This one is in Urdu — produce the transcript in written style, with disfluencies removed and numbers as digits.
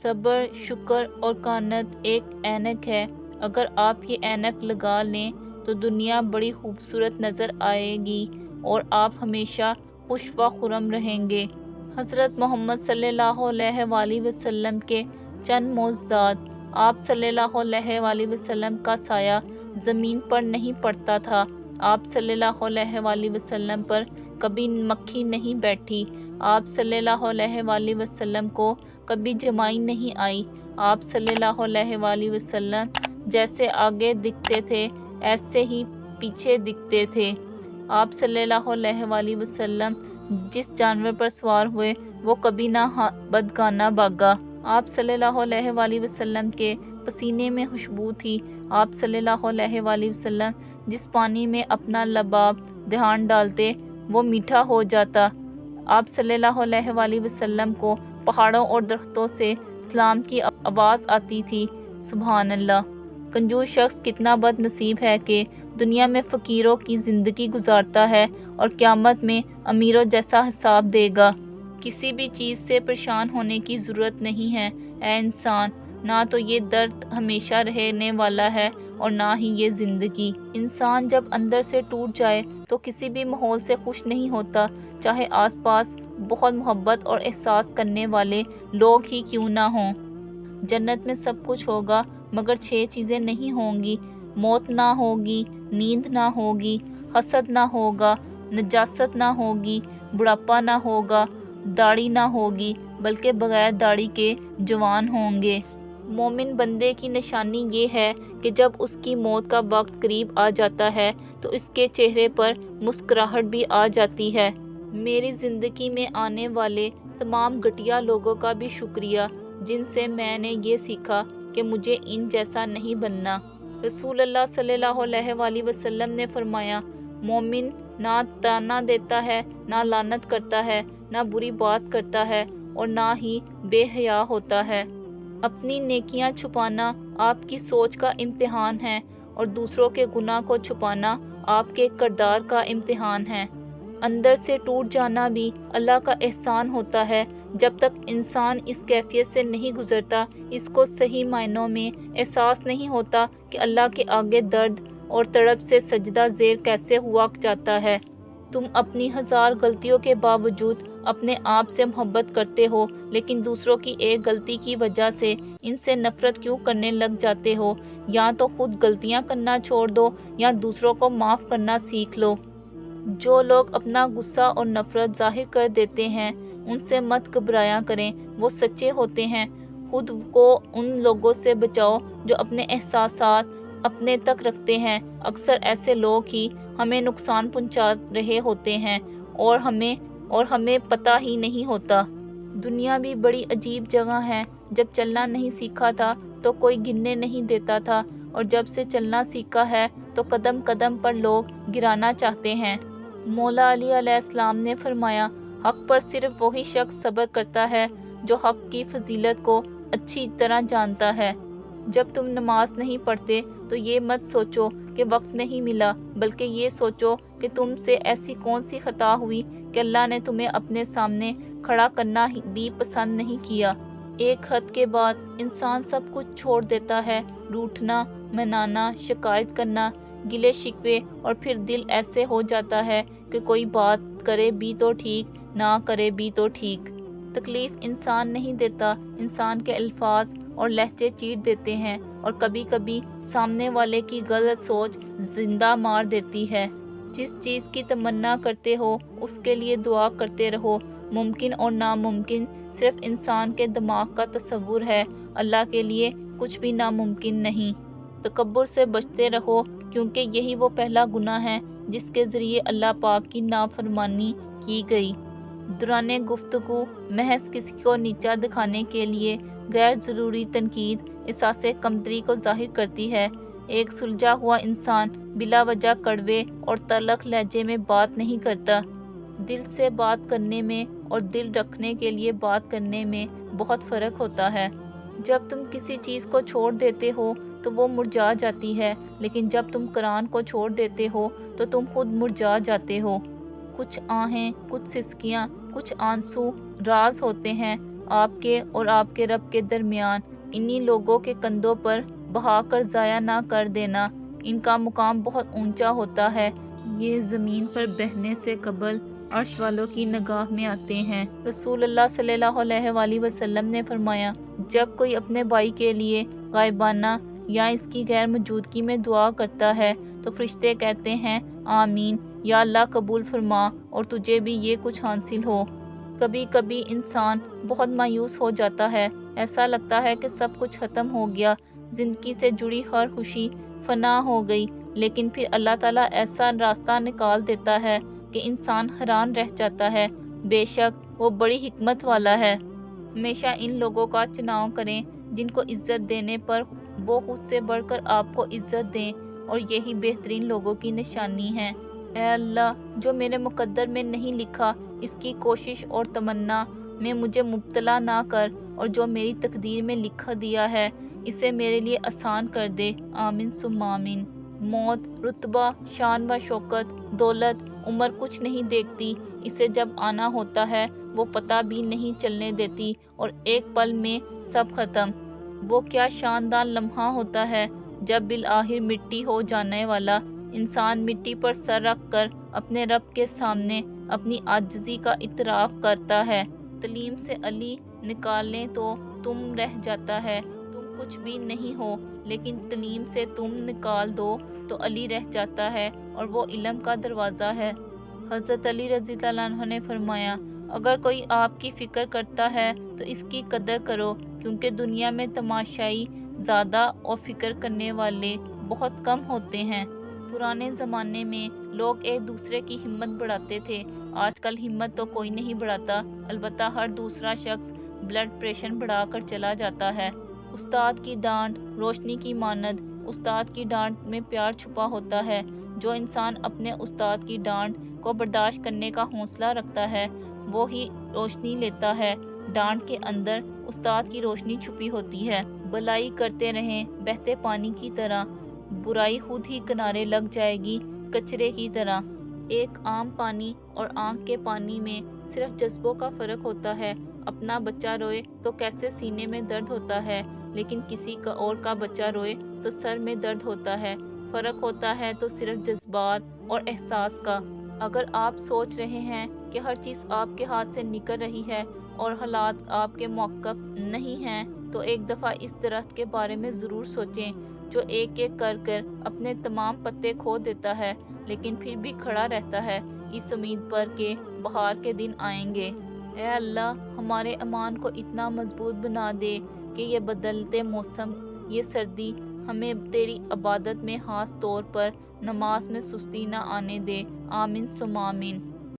صبر، شکر اور کانت ایک اینک ہے۔ اگر آپ یہ اینک لگا لیں تو دنیا بڑی خوبصورت نظر آئے گی اور آپ ہمیشہ خوش و خرم رہیں گے۔ حضرت محمد صلی اللہ علیہ وآلہ وسلم کے چند معجزات۔ آپ صلی اللہ علیہ وآلہ وسلم کا سایہ زمین پر نہیں پڑتا تھا۔ آپ صلی اللہ علیہ وآلہ وسلم پر کبھی مکھی نہیں بیٹھی۔ آپ صلی اللہ علیہ وآلہ وسلم کو کبھی جمائی نہیں آئی۔ آپ صلی اللہ علیہ وآلہ وسلم جیسے آگے دکھتے تھے ایسے ہی پیچھے دکھتے تھے۔ آپ صلی اللہ علیہ وآلہ وسلم جس جانور پر سوار ہوئے وہ کبھی نہ بدگانہ بھاگا۔ آپ صلی اللہ علیہ وآلہ وسلم کے پسینے میں خوشبو تھی۔ آپ صلی اللہ علیہ وآلہ وسلم جس پانی میں اپنا لباب دہان ڈالتے وہ میٹھا ہو جاتا۔ آپ صلی اللہ علیہ وآلہ وسلم کو پہاڑوں اور درختوں سے سلام کی آواز آتی تھی۔ سبحان اللہ! کنجوس شخص کتنا بد نصیب ہے کہ دنیا میں فقیروں کی زندگی گزارتا ہے اور قیامت میں امیروں جیسا حساب دے گا۔ کسی بھی چیز سے پریشان ہونے کی ضرورت نہیں ہے اے انسان، نہ تو یہ درد ہمیشہ رہنے والا ہے اور نہ ہی یہ زندگی۔ انسان جب اندر سے ٹوٹ جائے تو کسی بھی ماحول سے خوش نہیں ہوتا، چاہے آس پاس بہت محبت اور احساس کرنے والے لوگ ہی کیوں نہ ہوں۔ جنت میں سب کچھ ہوگا مگر 6 چیزیں نہیں ہوں گی: موت نہ ہوگی، نیند نہ ہوگی، حسد نہ ہوگا، نجاست نہ ہوگی، بڑھاپا نہ ہوگا، داڑھی نہ ہوگی بلکہ بغیر داڑھی کے جوان ہوں گے۔ مومن بندے کی نشانی یہ ہے کہ جب اس کی موت کا وقت قریب آ جاتا ہے تو اس کے چہرے پر مسکراہٹ بھی آ جاتی ہے۔ میری زندگی میں آنے والے تمام گھٹیا لوگوں کا بھی شکریہ جن سے میں نے یہ سیکھا کہ مجھے ان جیسا نہیں بننا۔ رسول اللہ صلی اللہ علیہ وآلہ وسلم نے فرمایا، مومن نہ طعنہ دیتا ہے، نہ لعنت کرتا ہے، نہ بری بات کرتا ہے اور نہ ہی بے حیا ہوتا ہے۔ اپنی نیکیاں چھپانا آپ کی سوچ کا امتحان ہے اور دوسروں کے گناہ کو چھپانا آپ کے کردار کا امتحان ہے۔ اندر سے ٹوٹ جانا بھی اللہ کا احسان ہوتا ہے۔ جب تک انسان اس کیفیت سے نہیں گزرتا اس کو صحیح معنوں میں احساس نہیں ہوتا کہ اللہ کے آگے درد اور تڑپ سے سجدہ زیر کیسے ہوا جاتا ہے۔ تم اپنی 1000 غلطیوں کے باوجود اپنے آپ سے محبت کرتے ہو لیکن دوسروں کی ایک غلطی کی وجہ سے ان سے نفرت کیوں کرنے لگ جاتے ہو؟ یا تو خود غلطیاں کرنا چھوڑ دو یا دوسروں کو معاف کرنا سیکھ لو۔ جو لوگ اپنا غصہ اور نفرت ظاہر کر دیتے ہیں ان سے مت گھبرایا کریں، وہ سچے ہوتے ہیں۔ خود کو ان لوگوں سے بچاؤ جو اپنے احساسات اپنے تک رکھتے ہیں۔ اکثر ایسے لوگ ہی ہمیں نقصان پہنچا رہے ہوتے ہیں اور ہمیں پتہ ہی نہیں ہوتا۔ دنیا بھی بڑی عجیب جگہ ہے۔ جب چلنا نہیں سیکھا تھا تو کوئی گرنے نہیں دیتا تھا اور جب سے چلنا سیکھا ہے تو قدم قدم پر لوگ گرانا چاہتے ہیں۔ مولا علی علیہ السلام نے فرمایا، حق پر صرف وہی شخص صبر کرتا ہے جو حق کی فضیلت کو اچھی طرح جانتا ہے۔ جب تم نماز نہیں پڑھتے تو یہ مت سوچو کہ وقت نہیں ملا، بلکہ یہ سوچو کہ تم سے ایسی کون سی خطا ہوئی کہ اللہ نے تمہیں اپنے سامنے کھڑا کرنا بھی پسند نہیں کیا۔ ایک حد کے بعد انسان سب کچھ چھوڑ دیتا ہے، روٹھنا، منانا، شکایت کرنا، گلے شکوے، اور پھر دل ایسے ہو جاتا ہے کہ کوئی بات کرے بھی تو ٹھیک، نہ کرے بھی تو ٹھیک۔ تکلیف انسان نہیں دیتا، انسان کے الفاظ اور لہجے چیٹ دیتے ہیں اور کبھی کبھی سامنے والے کی غلط سوچ زندہ مار دیتی ہے۔ جس چیز کی تمنا کرتے ہو اس کے لیے دعا کرتے رہو۔ ممکن اور ناممکن صرف انسان کے دماغ کا تصور ہے، اللہ کے لیے کچھ بھی ناممکن نہیں۔ تکبر سے بچتے رہو کیونکہ یہی وہ پہلا گناہ ہے جس کے ذریعے اللہ پاک کی نافرمانی کی گئی۔ دوران گفتگو محض کسی کو نیچا دکھانے کے لیے غیر ضروری تنقید احساس کمتری کو ظاہر کرتی ہے۔ ایک سلجھا ہوا انسان بلا وجہ کڑوے اور تلخ لہجے میں بات نہیں کرتا۔ دل سے بات کرنے میں اور دل رکھنے کے لیے بات کرنے میں بہت فرق ہوتا ہے۔ جب تم کسی چیز کو چھوڑ دیتے ہو تو وہ مرجھا جاتی ہے، لیکن جب تم قرآن کو چھوڑ دیتے ہو تو تم خود مرجھا جاتے ہو۔ کچھ آہیں، کچھ سسکیاں، کچھ آنسو راز ہوتے ہیں، آپ کے اور آپ کے رب کے درمیان انہی لوگوں کے کندھوں پر بہا کر ضائع نہ کر دینا۔ ان کا مقام بہت اونچا ہوتا ہے، یہ زمین پر بہنے سے قبل عرش والوں کی نگاہ میں آتے ہیں۔ رسول اللہ صلی اللہ علیہ وآلہ وسلم نے فرمایا، جب کوئی اپنے بھائی کے لیے غائبانہ یا اس کی غیر موجودگی میں دعا کرتا ہے تو فرشتے کہتے ہیں آمین، یا اللہ قبول فرما اور تجھے بھی یہ کچھ حاصل ہو۔ کبھی کبھی انسان بہت مایوس ہو جاتا ہے، ایسا لگتا ہے کہ سب کچھ ختم ہو گیا، زندگی سے جڑی ہر خوشی فنا ہو گئی، لیکن پھر اللہ تعالیٰ ایسا راستہ نکال دیتا ہے کہ انسان حیران رہ جاتا ہے۔ بے شک وہ بڑی حکمت والا ہے۔ ہمیشہ ان لوگوں کا چناؤ کریں جن کو عزت دینے پر وہ خود سے بڑھ کر آپ کو عزت دیں، اور یہی بہترین لوگوں کی نشانی ہے۔ اے اللہ، جو میرے مقدر میں نہیں لکھا اس کی کوشش اور تمنا میں مجھے مبتلا نہ کر، اور جو میری تقدیر میں لکھا دیا ہے اسے میرے لیے آسان کر دے۔ آمین ثم آمین۔ موت رتبہ، شان و شوکت، دولت، عمر کچھ نہیں دیکھتی، اسے جب آنا ہوتا ہے وہ پتہ بھی نہیں چلنے دیتی اور ایک پل میں سب ختم۔ وہ کیا شاندار لمحہ ہوتا ہے جب بالآخر مٹی ہو جانے والا انسان مٹی پر سر رکھ کر اپنے رب کے سامنے اپنی عاجزی کا اعتراف کرتا ہے۔ تعلیم سے علی نکال لیں تو تم رہ جاتا ہے، تم کچھ بھی نہیں ہو، لیکن تعلیم سے تم نکال دو تو علی رہ جاتا ہے، اور وہ علم کا دروازہ ہے۔ حضرت علی رضی اللہ عنہ نے فرمایا، اگر کوئی آپ کی فکر کرتا ہے تو اس کی قدر کرو، کیونکہ دنیا میں تماشائی زیادہ اور فکر کرنے والے بہت کم ہوتے ہیں۔ پرانے زمانے میں لوگ ایک دوسرے کی ہمت بڑھاتے تھے، آج کل ہمت تو کوئی نہیں بڑھاتا، البتہ ہر دوسرا شخص بلڈ پریشر بڑھا کر چلا جاتا ہے۔ استاد کی ڈانٹ روشنی کی مانند، استاد کی ڈانٹ میں پیار چھپا ہوتا ہے۔ جو انسان اپنے استاد کی ڈانٹ کو برداشت کرنے کا حوصلہ رکھتا ہے وہی روشنی لیتا ہے۔ ڈانٹ کے اندر استاد کی روشنی چھپی ہوتی ہے۔ بھلائی کرتے رہیں بہتے پانی کی طرح، برائی خود ہی کنارے لگ جائے گی کچرے کی طرح۔ ایک عام پانی اور آنکھ کے پانی میں صرف جذبوں کا فرق ہوتا ہے۔ اپنا بچہ روئے تو کیسے سینے میں درد ہوتا ہے، لیکن کسی کا اور کا بچہ روئے تو سر میں درد ہوتا ہے۔ فرق ہوتا ہے تو صرف جذبات اور احساس کا۔ اگر آپ سوچ رہے ہیں کہ ہر چیز آپ کے ہاتھ سے نکل رہی ہے اور حالات آپ کے موقف نہیں ہیں، تو ایک دفعہ اس درخت کے بارے میں ضرور سوچیں جو ایک ایک کر کر اپنے تمام پتے کھو دیتا ہے، لیکن پھر بھی کھڑا رہتا ہے اس امید پر کہ بہار کے دن آئیں گے۔ اے اللہ، ہمارے ایمان کو اتنا مضبوط بنا دے کہ یہ بدلتے موسم، یہ سردی ہمیں تیری عبادت میں خاص طور پر نماز میں سستی نہ آنے دے۔ آمین ثم آمین۔